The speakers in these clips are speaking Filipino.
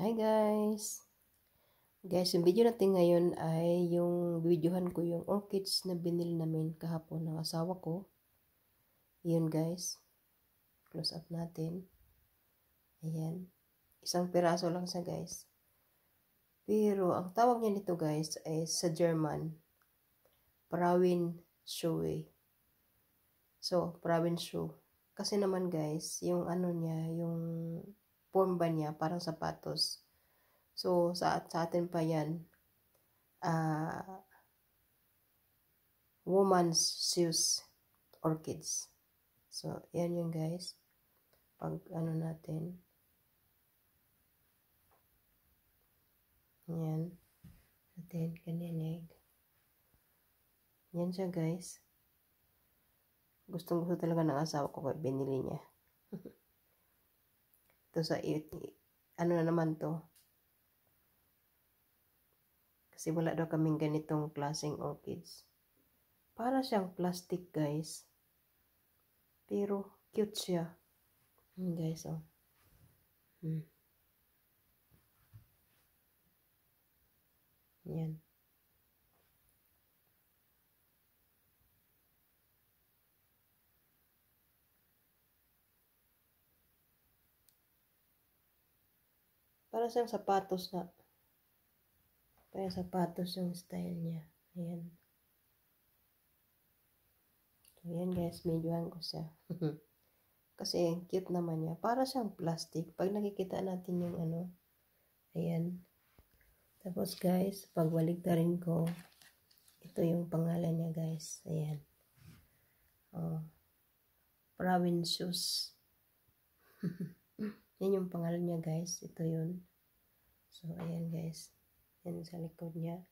Hi guys! Guys, yung video natin ngayon ay yung videohan ko yung orchids na binili namin kahapon ng asawa ko. Yun guys. Close up natin. Ayan. Isang piraso lang siya guys. Pero ang tawag niya nito guys ay sa German, Frauenschuhe. So, Frauenschuhe. Kasi naman guys, yung ano niya, yung form ba niya parang sapatos. So, sa atin pa yan, woman's shoes orchids. So, yan yung guys. Pag ano natin. Yan. Natin, kaninig. Yan siya guys. Gustong gusto talaga ng asawa ko kaya binili niya. Ito sa, ano na naman to. Kasi wala daw kaming ganitong klaseng orchids. Para siyang plastic guys. Pero cute siya. Guys, oh. Yan. Para siyang sapatos na. Parang sapatos yung style niya. Ayan. So, yan guys, medyohan ko siya. Kasi cute naman niya. Para siyang plastic. Pag nakikita natin yung ano, ayan. Tapos guys, pag baligtarin ko, ito yung pangalan niya guys. Ayan. Oh. Frauenschuhe. Yan yung pangalan niya guys. Ito yun. So, ayan guys. Yan sa likod niya.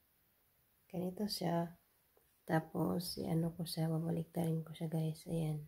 Ganito siya. Tapos, ano ko siya, babaliktarin ko siya guys. Ayan.